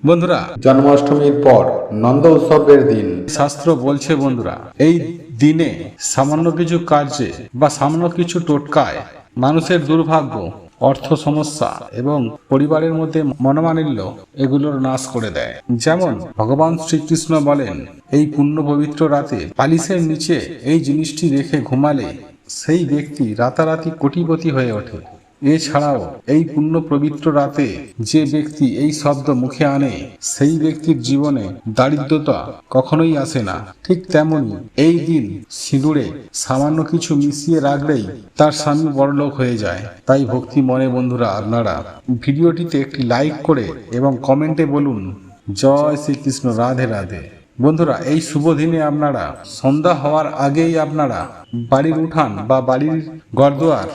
বন্ধুরা, জন্মাষ্টমীর পর নন্দ উৎসবের দিন। শাস্ত্র বলছে বন্ধুরা, এই দিনে সামান্য কিছু কার্যে বা সামান্য কিছু টোটকায় মানুষের দুর্ভাগ্য, অর্থ সমস্যা এবং পরিবারের মধ্যে মনোমালিন্য এগুলোর নাশ করে দেয়। যেমন ভগবান শ্রীকৃষ্ণ বলেন, এই পুণ্য পবিত্র রাতে বালিশের নিচে এই জিনিসটি রেখে ঘুমালে সেই ব্যক্তি রাতারাতি কোটিপতি হয়ে ওঠে। এছাড়াও এই পুণ্য পবিত্র রাতে যে ব্যক্তি এই শব্দ মুখে আনে সেই ব্যক্তির জীবনে দারিদ্রতা কখনোই আসে না। ঠিক তেমনি এই দিন সিঁদুরে সামান্য কিছু মিশিয়ে রাখলেই তার স্বামী বড়লোক হয়ে যায়। তাই ভক্তি মনে বন্ধুরা, আপনারা ভিডিওটিতে একটি লাইক করে এবং কমেন্টে বলুন জয় শ্রীকৃষ্ণ, রাধে রাধে। বন্ধুরা, এই শুভ দিনে আপনারা সন্ধ্যা হওয়ার আগেই আপনারা বাড়ির উঠান বা বাড়ির ঘরদুয়ার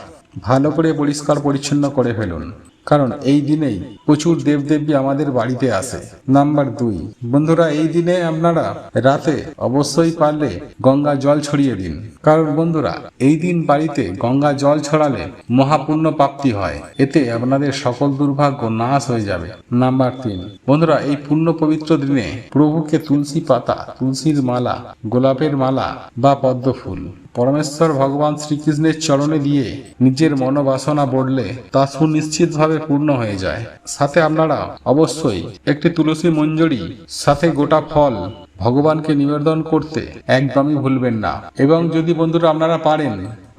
ভালো করে পরিষ্কার পরিচ্ছন্ন করে ফেলুন, কারণ এই দিনেই প্রচুর দেবদেবী আমাদের বাড়িতে আসে। নাম্বার 2, বন্ধুরা, এই দিনে আপনারা রাতে অবশ্যই পারলে গঙ্গা জল ছড়িয়ে দিন, কারণ বন্ধুরা এই দিন বাড়িতে গঙ্গা জল ছড়ালে মহাপুণ্য প্রাপ্তি হয়, এতে আপনাদের সকল দুর্ভাগ্য নাশ হয়ে যাবে। নাম্বার 3, বন্ধুরা, এই পুণ্য পবিত্র দিনে প্রভুকে তুলসী পাতা, তুলসীর মালা, গোলাপের মালা বা পদ্ম ফুল পরমেশ্বর ভগবান শ্রীকৃষ্ণের চরণে দিয়ে নিজের মনোবাসনা বললে তা সুনিশ্চিতভাবে পূর্ণ হয়ে যায়। সাথে আপনারা অবশ্যই একটি তুলসী মঞ্জরি সাথে গোটা ফল ভগবানকে নিবেদন করতে একদমই ভুলবেন না। এবং যদি বন্ধুরা আপনারা পারেন,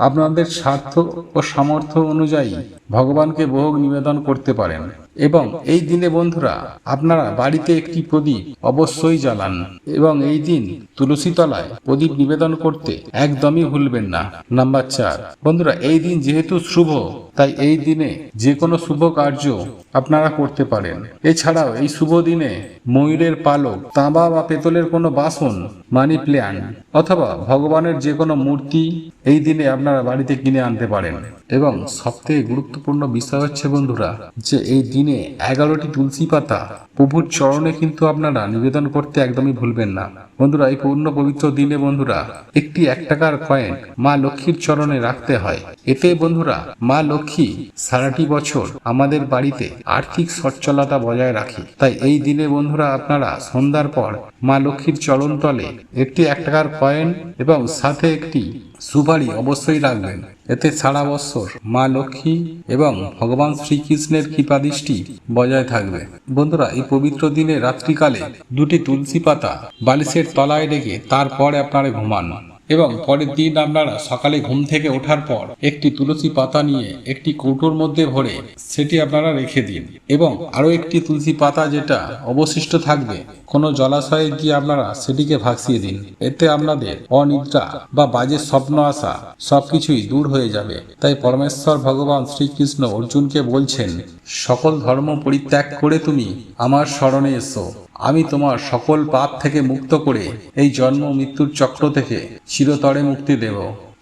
আপনাদের স্বার্থ ও সামর্থ্য অনুযায়ী ভগবানকে ভোগ নিবেদন করতে পারেন। এবং এই দিনে বন্ধুরা আপনারা বাড়িতে একটি প্রদীপ অবশ্যই জ্বালান এবং এই দিন তুলসী তলায় প্রদীপ নিবেদন করতে একদমই ভুলবেন না। নাম্বার 4, বন্ধুরা, এই দিন যেহেতু শুভ, তাই এই দিনে যে কোনো শুভ কার্য আপনারা করতে পারেন। এছাড়াও এই শুভ দিনে ময়ূরের পালক, তাঁবা বা পেতলের কোনো বাসন, মানি প্ল্যান্ট অথবা ভগবানের যে কোনো মূর্তি এই দিনে আপনারা বাড়িতে কিনে আনতে পারেন। এবং সবথেকে গুরুত্বপূর্ণ বিষয় হচ্ছে বন্ধুরা, যে এই দিনে 11টি তুলসী পাতা প্রভুর চরণে কিন্তু আপনারা নিবেদন করতে একদমই ভুলবেন না। বন্ধুরা, এই পূর্ণ পবিত্র দিনে বন্ধুরা একটি 1 টাকার কয়েন মা লক্ষ্মীর চরণে রাখতে হয়। এতে বন্ধুরা মা লক্ষ্মী সারাটি বছর আমাদের বাড়িতে আর্থিক সচ্ছলতা বজায় রাখে। তাই এই দিনে বন্ধুরা আপনারা সন্ধ্যার পর মা লক্ষ্মীর চরণ তলে একটি 1 টাকার কয়েন এবং সাথে একটি সুপারি অবশ্যই রাখবেন। এতে সারা বছর মা লক্ষ্মী এবং ভগবান শ্রীকৃষ্ণের কৃপাদৃষ্টি বজায় থাকবে। বন্ধুরা, এই পবিত্র দিনে রাত্রিকালে 2টি তুলসী পাতা বালিশের তলায় রেখে তারপরে আপনারা ঘুমান এবং পরের দিন আপনারা সকালে ঘুম থেকে ওঠার পর একটি তুলসী পাতা নিয়ে একটি কৌটোর মধ্যে ভরে সেটি আপনারা রেখে দিন এবং আরো একটি তুলসী পাতা যেটা অবশিষ্ট থাকবে কোনো জলাশয়ে গিয়ে আপনারা সেটিকে ভাসিয়ে দিন। এতে আপনাদের অনিদ্রা বা বাজে স্বপ্ন আসা সবকিছুই দূর হয়ে যাবে। তাই পরমেশ্বর ভগবান শ্রীকৃষ্ণ অর্জুনকে বলছেন, সকল ধর্ম পরিত্যাগ করে তুমি আমার শরণে এসো, আমি তোমার সকল পাপ থেকে মুক্ত করে এই জন্ম মৃত্যুর চক্র থেকে চিরতরে মুক্তি দেব।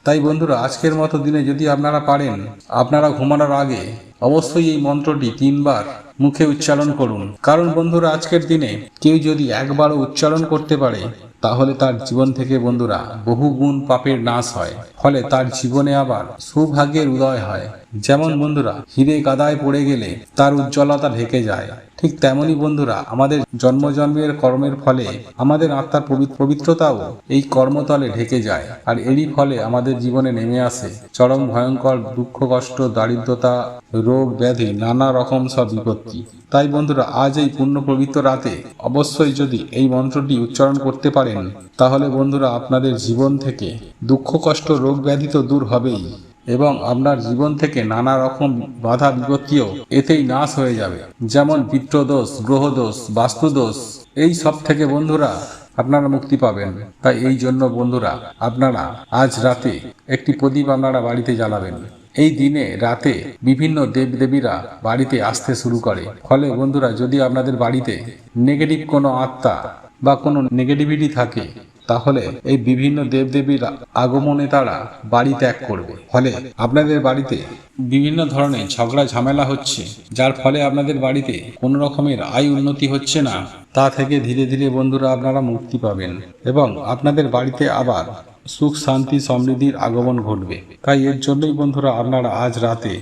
তাই বন্ধুরা, আজকের মতো দিনে যদি আপনারা পারেন, আপনারা ঘুমানোর আগে অবশ্যই এই মন্ত্রটি 3 বার মুখে উচ্চারণ করুন। কারণ বন্ধুরা আজকের দিনে কেউ যদি একবারও উচ্চারণ করতে পারে, তাহলে তার জীবন থেকে বন্ধুরা বহু গুণ পাপের নাশ হয়, ফলে তার জীবনে আবার সৌভাগ্যের উদয় হয়। যেমন বন্ধুরা হিরে কাদায় পড়ে গেলে তার উজ্জ্বলতা ঢেকে যায়, ঠিক তেমনি বন্ধুরা আমাদের জন্মের কর্মের ফলে আমাদের আত্মার পবিত্রতাও এই কর্মতলে ঢেকে যায়, আর এরই ফলে আমাদের জীবনে নেমে আসে চরম ভয়ঙ্কর দুঃখ, কষ্ট, দারিদ্রতা, রোগ ব্যাধি, নানা রকম সব বিপত্তি। তাই বন্ধুরা আজ এই পুণ্য পবিত্র রাতে অবশ্যই যদি এই মন্ত্রটি উচ্চারণ করতে পারেন, তাহলে বন্ধুরা আপনাদের জীবন থেকে দুঃখ, কষ্ট, রোগ ব্যাধি তো দূর হবেই এবং আপনার জীবন থেকে নানা রকম বাধা বিপত্তিও এতেই নাশ হয়ে যাবে। যেমন পিতৃদোষ, গ্রহদোষ, বাস্তুদোষ, এই সব থেকে বন্ধুরা আপনারা মুক্তি পাবেন। তাই এই জন্য বন্ধুরা আপনারা আজ রাতে একটি প্রদীপ আপনারা বাড়িতে জ্বালাবেন। এই দিনে রাতে বিভিন্ন দেবদেবীরা বাড়িতে আসতে শুরু করে, ফলে বন্ধুরা যদি আপনাদের বাড়িতে নেগেটিভ কোনো আত্মা বা কোনো নেগেটিভিটি থাকে, তাহলে এই বিভিন্ন দেবদেবীর আগমনে তারা বাড়ি ত্যাগ করবে। ফলে আপনাদের বাড়িতে বিভিন্ন ধরনের ঝগড়া ঝামেলা হচ্ছে, যার ফলে আপনাদের বাড়িতে কোনো রকমের আয় উন্নতি হচ্ছে না, তা থেকে ধীরে ধীরে বন্ধুরা আপনারা মুক্তি পাবেন এবং আপনাদের বাড়িতে আবার সুখ, শান্তি, সমৃদ্ধির আগমন ঘটবে। তাই এর জন্যই বন্ধুরা আপনারা আজ রাতে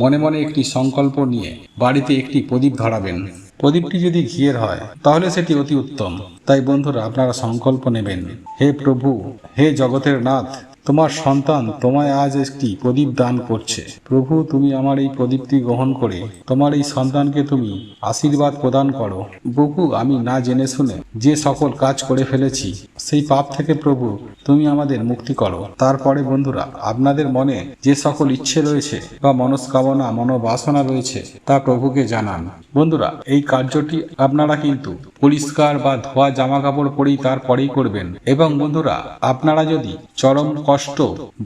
মনে মনে একটি সংকল্প নিয়ে বাড়িতে একটি প্রদীপ ধরাবেন প্রদীপটি যদি ঘিয়ের হয় তাহলে সেটি অতি উত্তম। তাই বন্ধুরা আপনারা সংকল্প নেবেন, হে প্রভু, হে জগতের নাথ, তোমার সন্তান তোমায় আজ একটি প্রদীপ দান করছে। প্রভু, তুমি আমার এই প্রদীপটি গ্রহণ করে তোমার এই সন্তানকে তুমি আশীর্বাদ প্রদান করো। প্রভু, আমি না জেনে শুনে যে সকল কাজ করে ফেলেছি সেই পাপ থেকে প্রভু তুমি আমাদের মুক্তি করো। তারপরে বন্ধুরা আপনাদের মনে যে সকল ইচ্ছে রয়েছে বা মনস্কামনা মনোবাসনা রয়েছে তা প্রভুকে জানান। বন্ধুরা এই কার্যটি আপনারা কিন্তু পরিষ্কার বা ধোয়া জামা কাপড় পরেই তারপরেই করবেন। এবং বন্ধুরা আপনারা যদি চরম কষ্ট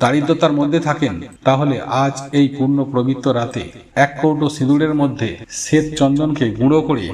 দারিদ্রতার মধ্যে থাকেন তাহলে আজ এই পূর্ণ পবিত্র রাতে 1 কৌটো সিঁদুরের মধ্যে শ্বেত চন্দনকে গুঁড়ো করে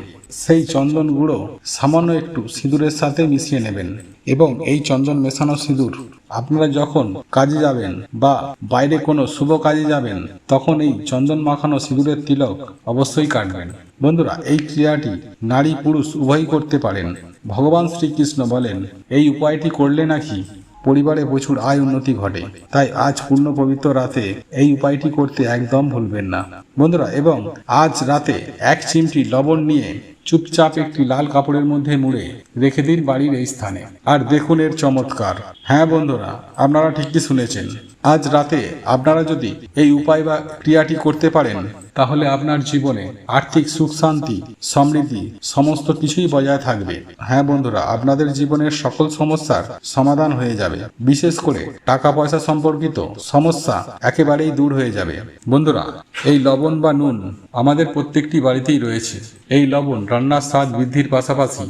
সেই চন্দন গুঁড়ো সামান্য একটু সিঁদুরের সাথে মিশিয়ে নেবেন। এবং এই চন্দন মেশানো সিঁদুর আপনারা যখন কাজে যাবেন বা বাইরে কোনো শুভ কাজে যাবেন তখন এই চন্দন মাখানো সিঁদুরের তিলক অবশ্যই কাটবেন। বন্ধুরা এই ক্রিয়াটি নারী পুরুষ উভয়ই করতে পারেন। ভগবান শ্রীকৃষ্ণ বলেন এই উপায়টি করলে নাকি পরিবারে প্রচুর আয় উন্নতি ঘটে। তাই আজ পূর্ণ পবিত্র রাতে এই উপায়টি করতে একদম ভুলবেন না বন্ধুরা। এবং আজ রাতে 1 চিমটি লবণ নিয়ে চুপচাপ একটি লাল কাপড়ের মধ্যে মুড়ে রেখে দিন বাড়ির এই স্থানে। আর দেখুন এর চমৎকার। হ্যাঁ বন্ধুরা আপনারা ঠিকই শুনেছেন, আজ রাতে আপনারা যদি এই উপায় বা ক্রিয়াটি করতে পারেন তাহলে আপনার জীবনে আর্থিক সুখ শান্তি সমৃদ্ধি সমস্ত কিছুই বজায় থাকবে। হ্যাঁ বন্ধুরা আপনাদের জীবনের সকল সমস্যার সমাধান হয়ে যাবে। বিশেষ করে টাকা পয়সা সম্পর্কিত সমস্যা একেবারেই দূর হয়ে যাবে। বন্ধুরা এই লবণ বা নুন আমাদের প্রত্যেকটি বাড়িতেই রয়েছে। এই লবণ রান্নার স্বাদ বৃদ্ধির পাশাপাশি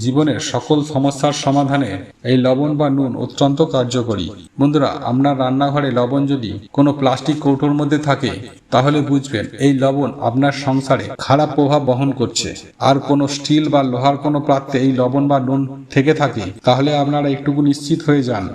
জীবনের সকল সমস্যার সমাধানে এই লবণ বা নুন অত্যন্ত কার্যকরী। বন্ধুরা আপনার রান্নাঘরে লবণ যদি কোনো প্লাস্টিক কৌটোর মধ্যে থাকে তাহলে বুঝবেন এই লবণ আপনার সংসারে খারাপ প্রভাব বহন করছে। আর কোনো স্টিল বা লোহার কোনো পাত্রে এই লবণ বা নুন থেকে থাকে তাহলে আপনারা একটুকু নিশ্চিত হয়ে যান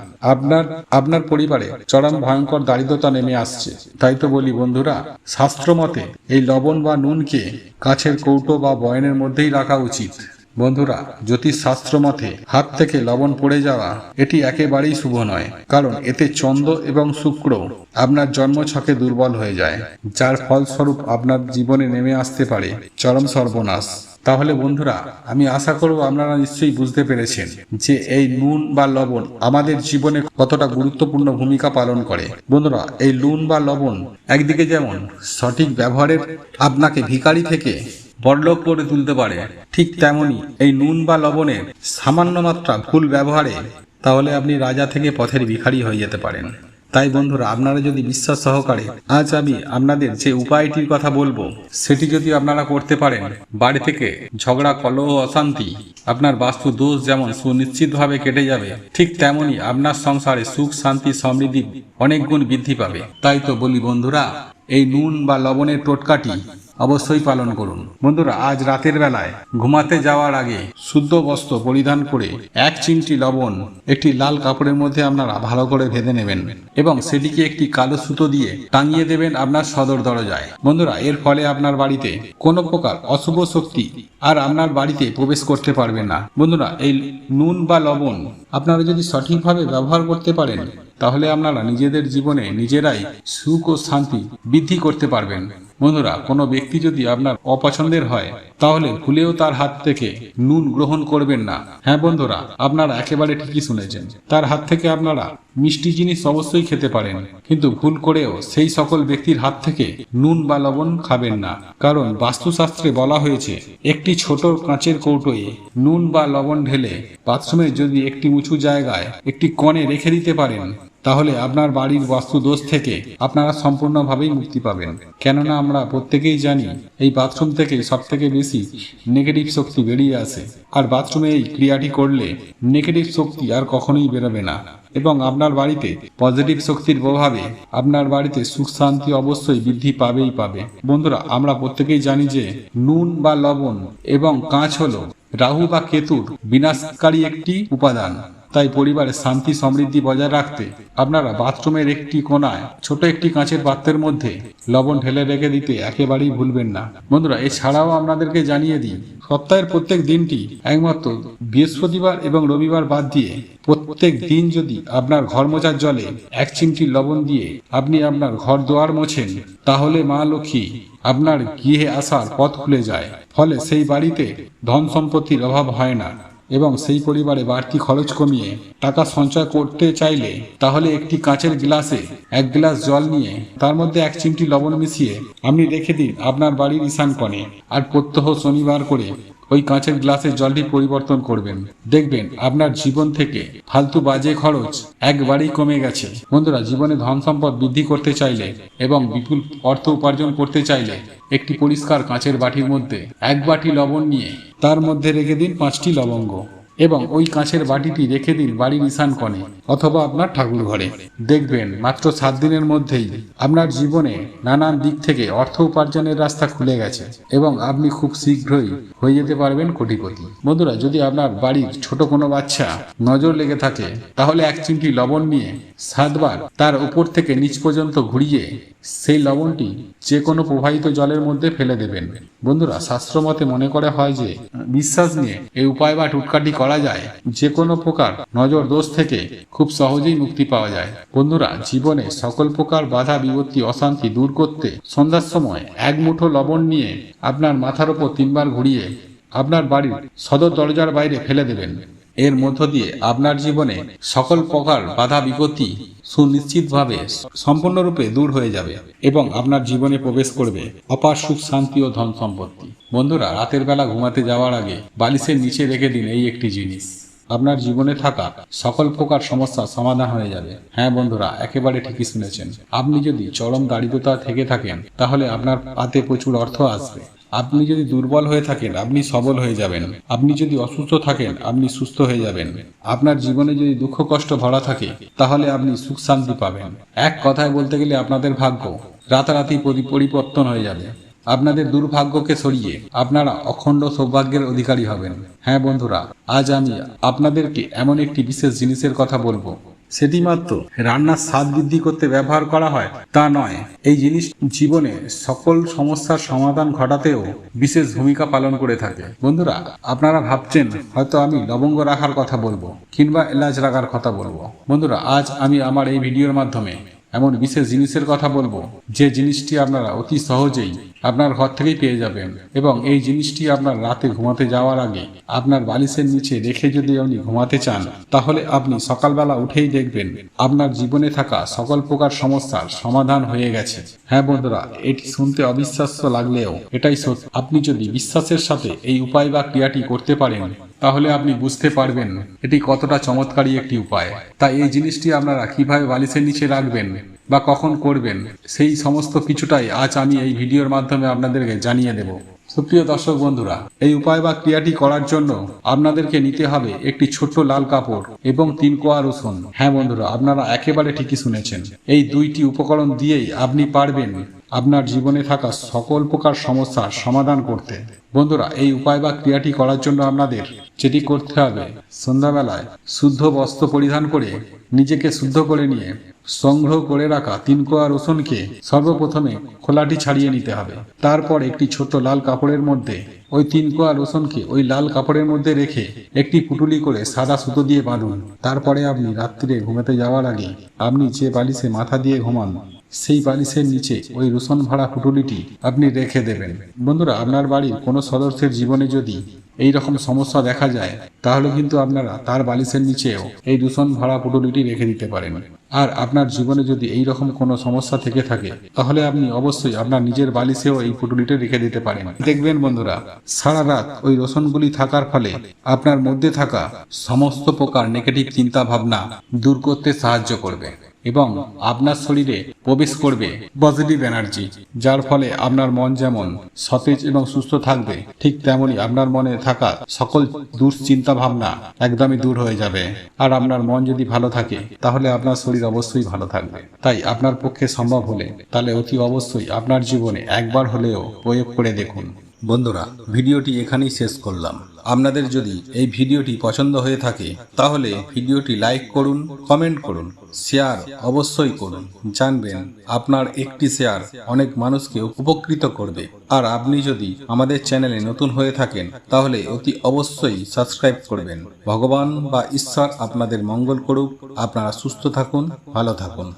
আপনার পরিবারে চরম ভয়ঙ্কর দারিদ্রতা নেমে আসছে। তাই তো বলি বন্ধুরা, শাস্ত্র মতে এই লবণ বা নুনকে কাছের কৌটো বা বয়নের মধ্যেই রাখা উচিত। বন্ধুরা জ্যোতিষ শাস্ত্র মতে হাত থেকে লবণ পড়ে যাওয়া এটি একেবারেই শুভ নয়, কারণ এতে চন্দ্র এবং শুক্র আপনার জন্মছকে দুর্বল হয়ে যায়, যার ফলস্বরূপ আপনার জীবনে নেমে আসতে পারে চরম সর্বনাশ। তাহলে বন্ধুরা আমি আশা করব আপনারা নিশ্চয়ই বুঝতে পেরেছেন যে এই নুন বা লবণ আমাদের জীবনে কতটা গুরুত্বপূর্ণ ভূমিকা পালন করে। বন্ধুরা এই নুন বা লবণ একদিকে যেমন সঠিক ব্যবহারের আপনাকে ভিখারি থেকে বড়লোক করে তুলতে পারে, ঠিক তেমনি এই নুন বা লবণের সামান্য মাত্রা ভুল ব্যবহারে তাহলে আপনি রাজা থেকে পথের ভিখারি হয়ে যেতে পারেন। তাই বন্ধুরা আপনারা যদি বিশ্বাস সহকারে আজ আমি আপনাদের যে উপায়টির কথা বলবো সেটি যদি আপনারা করতে পারেন, বাড়ি থেকে ঝগড়া কলহ অশান্তি আপনার বাস্তু দোষ যেমন সুনিশ্চিতভাবে কেটে যাবে, ঠিক তেমনি আপনার সংসারে সুখ শান্তি সমৃদ্ধি অনেক গুণ বৃদ্ধি পাবে। তাই তো বলি বন্ধুরা এই নুন বা লবণের টোটকাটি অবশ্যই পালন করুন। বন্ধুরা আজ রাতের বেলায় ঘুমাতে যাওয়ার আগে শুদ্ধ বস্ত্র পরিধান করে 1 চিমটি লবণ একটি লাল কাপড়ের মধ্যে আপনারা ভালো করে বেঁধে নেবেন এবং সেটিকে একটি কালো সুতো দিয়ে টাঙিয়ে দেবেন আপনার সদর দরজায়। বন্ধুরা এর ফলে আপনার বাড়িতে কোনো প্রকার অশুভ শক্তি আর আপনার বাড়িতে প্রবেশ করতে পারবে না। বন্ধুরা এই নুন বা লবণ আপনারা যদি সঠিকভাবে ব্যবহার করতে পারেন তাহলে আপনারা নিজেদের জীবনে নিজেরাই সুখ ও শান্তি বৃদ্ধি করতে পারবেন। বন্ধুরা কোনো ব্যক্তি যদি আপনার অপছন্দের হয় তাহলে ভুলেও তার হাত থেকে নুন গ্রহণ করবেন না। হ্যাঁ বন্ধুরা আপনারা একেবারে ঠিকই শুনেছেন, তার হাত থেকে আপনারা মিষ্টি জিনিস অবশ্যই খেতে পারেন, কিন্তু ভুল করেও সেই সকল ব্যক্তির হাত থেকে নুন বা লবণ খাবেন না। কারণ বাস্তুশাস্ত্রে বলা হয়েছে একটি ছোট কাঁচের কৌটোয় নুন বা লবণ ঢেলে বাথরুমে যদি একটি উঁচু জায়গায় একটি কোণে রেখে দিতে পারেন তাহলে আপনার বাড়ির বাস্তু দোষ থেকে আপনারা সম্পূর্ণভাবেই মুক্তি পাবেন। কেননা আমরা প্রত্যেকেই জানি এই বাথরুম থেকে সব থেকে বেশি নেগেটিভ শক্তি বেরিয়ে আসে, আর বাথরুমে এই ক্রিয়াটি করলে নেগেটিভ শক্তি আর কখনোই বেরোবে না এবং আপনার বাড়িতে পজিটিভ শক্তির প্রভাবে আপনার বাড়িতে সুখ শান্তি অবশ্যই বৃদ্ধি পাবেই পাবে। বন্ধুরা আমরা প্রত্যেকেই জানি যে নুন বা লবণ এবং কাঁচ হলো রাহু বা কেতুর বিনাশকারী একটি উপাদান। তাই পরিবারে শান্তি সমৃদ্ধি বজায় রাখতে আপনারা বাথরুমের একটি কোণায় ছোট একটি কাঁচের পাত্রের মধ্যে লবণ ঢেলে রেখে দিতে একেবারেই ভুলবেন না। বন্ধুরা এছাড়াও আপনাদেরকে জানিয়ে দিই সপ্তাহের প্রত্যেক দিনটি একমাত্র বৃহস্পতিবার এবং রবিবার বাদ দিয়ে প্রত্যেক প্রত্যেক দিন যদি আপনার ঘর মোছার জলে 1 চিমটি লবণ দিয়ে আপনি আপনার ঘর দুয়ার মোছেন, তাহলে মা লক্ষ্মী আপনার গৃহে আসার পথ খুলে যায়। ফলে সেই বাড়িতে ধন সম্পত্তির অভাব হয় না এবং সেই পরিবারে বাড়তি খরচ কমিয়ে টাকা সঞ্চয় করতে চাইলে তাহলে একটি কাঁচের গ্লাসে 1 গ্লাস জল নিয়ে তার মধ্যে 1 চিমটি লবণ মিশিয়ে আপনি রেখে দিন আপনার বাড়ির ঈশান কোণে। আর প্রত্যহ শনিবার করে ওই কাঁচের গ্লাসের জলটি পরিবর্তন করবেন। দেখবেন আপনার জীবন থেকে ফালতু বাজে খরচ একবারেই কমে গেছে। বন্ধুরা, জীবনে ধন সম্পদ বৃদ্ধি করতে চাইলে এবং বিপুল অর্থ উপার্জন করতে চাইলে একটি পরিষ্কার কাঁচের বাটির মধ্যে 1 বাটি লবণ নিয়ে তার মধ্যে রেখে দিন 5টি লবঙ্গ এবং ওই কাঁচের বাটিটি রেখে দিন বাড়ির ঈশান কোণে অথবা আপনার ঠাকুর ঘরে। দেখবেন মাত্র 7 দিনের মধ্যেই আপনার জীবনে নানান দিক থেকে অর্থ উপার্জনের রাস্তা খুলে গেছে এবং আপনি খুব শীঘ্রই হয়ে যেতে পারবেন কোটিপতি। বন্ধুরা, যদি আপনার বাড়ির ছোট কোনো বাচ্চা নজর লেগে থাকে তাহলে 1 চিমটি লবণ নিয়ে 7 বার তার উপর থেকে নিচ পর্যন্ত ঘুরিয়ে সেই লবণটি যে কোনো প্রবাহিত জলের মধ্যে ফেলে দেবেন। বন্ধুরা, শাস্ত্র মতে মনে করা হয় যে বিশ্বাস নিয়ে এই উপায় বা টুটকাটি করা যায়, যে কোনো প্রকার নজর দোষ থেকে খুব সহজেই মুক্তি পাওয়া যায়। বন্ধুরা, জীবনে সকল প্রকার বাধা বিপত্তি অশান্তি দূর করতে সন্ধ্যার সময় 1 মুঠো লবণ নিয়ে আপনার মাথার উপর 3 বার ঘুরিয়ে আপনার বাড়ির সদর দরজার বাইরে ফেলে দেবেন। এর মধ্য দিয়ে আপনার জীবনে সকল প্রকার বাধা বিপত্তি সুনিশ্চিতভাবে সম্পূর্ণরূপে দূর হয়ে যাবে এবং আপনার জীবনে প্রবেশ করবে অপার সুখ শান্তি ও ধন সম্পত্তি। বন্ধুরা, রাতের বেলা ঘুমাতে যাওয়ার আগে বালিশের নিচে রেখে দিন এই একটি জিনিস। আপনার জীবনে থাকা সকল প্রকার সমস্যার সমাধান হয়ে যাবে। হ্যাঁ বন্ধুরা, একেবারে ঠিকই শুনেছেন। আপনি যদি চরম দারিদ্রতা থেকে থাকেন তাহলে আপনার হাতে প্রচুর অর্থ আসবে। আপনি যদি দুর্বল হয়ে থাকেন আপনি সবল হয়ে যাবেন। আপনি যদি অসুস্থ থাকেন আপনি সুস্থ হয়ে যাবেন। আপনার জীবনে যদি দুঃখ কষ্ট ভরা থাকে তাহলে আপনি সুখ শান্তি পাবেন। এক কথায় বলতে গেলে আপনাদের ভাগ্য রাতারাতি পরিবর্তন হয়ে যাবে। আপনাদের দুর্ভাগ্যকে সরিয়ে আপনারা অখণ্ড সৌভাগ্যের অধিকারী হবেন। হ্যাঁ বন্ধুরা, আজ আমি আপনাদেরকে এমন একটি বিশেষ জিনিসের কথা বলবো, সেটি মাত্র রান্নার স্বাদ বৃদ্ধি করতে ব্যবহার করা হয় তা নয়। এই জিনিস জীবনে সকল সমস্যার সমাধান ঘটাতেও বিশেষ ভূমিকা পালন করে থাকে। বন্ধুরা, আপনারা ভাবছেন হয়তো আমি লবঙ্গ রাখার কথা বলবো কিংবা এলাচ রাখার কথা বলবো। বন্ধুরা, আজ আমি আমার এই ভিডিওর মাধ্যমে এমন বিশেষ জিনিসের কথা বলবো যে জিনিসটি আপনারা অতি সহজেই আপনার ঘর থেকেই পেয়ে যাবেন এবং এই জিনিসটি আপনার রাতে ঘুমাতে যাওয়ার আগে আপনার বালিশের নিচে রেখে যদি আপনি ঘুমাতে চান তাহলে আপনি সকালবেলা উঠেই দেখবেন আপনার জীবনে থাকা সকল প্রকার সমস্যার সমাধান হয়ে গেছে। হ্যাঁ বন্ধুরা, এটি শুনতে অবিশ্বাস্য লাগলেও এটাই সত্য। আপনি যদি বিশ্বাসের সাথে এই উপায় বা ক্রিয়াটি করতে পারেন তাহলে আপনি বুঝতে পারবেন এটি কতটা চমৎকারী একটি উপায়। তাই এই জিনিসটি আপনারা কিভাবে বালিশের নিচে রাখবেন বা কখন করবেন সেই সমস্ত কিছুটাই আজ আমি এই ভিডিওর মাধ্যমে আপনাদেরকে জানিয়ে দেব। সুপ্রিয় দর্শক বন্ধুরা, এই উপায় বা ক্রিয়াটি করার জন্য আপনাদেরকে নিতে হবে একটি ছোট্ট লাল কাপড় এবং 3 কোয়া রসুন। হ্যাঁ বন্ধুরা, আপনারা একেবারে ঠিকই শুনেছেন। এই 2টি উপকরণ দিয়েই আপনি পারবেন আপনার জীবনে থাকা সকল প্রকার সমস্যার সমাধান করতে। বন্ধুরা, এই উপায় বা ক্রিয়াটি করার জন্য আপনাদের যেটি করতে হবে, সন্ধ্যাবেলায় শুদ্ধ বস্ত্র পরিধান করে নিজেকে শুদ্ধ করে নিয়ে সংগ্রহ করে রাখা 3 কোয়া রসুনকে সর্বপ্রথমে খোলাটি ছাড়িয়ে নিতে হবে। তারপর একটি ছোট লাল কাপড়ের মধ্যে ওই 3 কোয়া রসুনকে ওই লাল কাপড়ের মধ্যে রেখে একটি পুটুলি করে সাদা সুতো দিয়ে বাঁধুন। তারপরে আপনি রাত্রিরে ঘুমাতে যাওয়ার আগে আপনি যে বালিশে মাথা দিয়ে ঘুমান সেই বালিশের নিচে ওই রসুন ভরা পুটুলিটি আপনি রেখে দেবেন। বন্ধুরা, আপনার বাড়ির কোনো সদস্যের জীবনে যদি এই রকম সমস্যা দেখা যায় তাহলে কিন্তু আপনারা তার বালিশের নিচেও এই রসুন ভরা পুটুলিটি রেখে দিতে পারেন। আর আপনার জীবনে যদি এই রকম কোনো সমস্যা থেকে থাকে তাহলে আপনি অবশ্যই আপনার নিজের বালিশেও এই পুটুলিটি রেখে দিতে পারেন। দেখবেন বন্ধুরা, সারা রাত ওই রসুনগুলি থাকার ফলে আপনার মধ্যে থাকা সমস্ত প্রকার নেগেটিভ চিন্তা ভাবনা দূর করতে সাহায্য করবে এবং আপনার শরীরে প্রবেশ করবে পজিটিভ এনার্জি, যার ফলে আপনার মন যেমন সতেজ এবং সুস্থ থাকবে ঠিক তেমনি আপনার মনে থাকা সকল দুশ্চিন্তা ভাবনা একদমই দূর হয়ে যাবে। আর আপনার মন যদি ভালো থাকে তাহলে আপনার শরীর অবশ্যই ভালো থাকবে। তাই আপনার পক্ষে সম্ভব হলে তাহলে অতি অবশ্যই আপনার জীবনে একবার হলেও প্রয়োগ করে দেখুন। বন্ধুরা, ভিডিওটি এখানেই শেষ করলাম। আপনাদের যদি এই ভিডিওটি পছন্দ হয়ে থাকে তাহলে ভিডিওটি লাইক করুন, কমেন্ট করুন, শেয়ার অবশ্যই করুন। জানবেন আপনার একটি শেয়ার অনেক মানুষকে উপকৃত করবে। আর আপনি যদি আমাদের চ্যানেলে নতুন হয়ে থাকেন তাহলে অতি অবশ্যই সাবস্ক্রাইব করবেন। ভগবান বা ঈশ্বর আপনাদের মঙ্গল করুক। আপনারা সুস্থ থাকুন, ভালো থাকুন।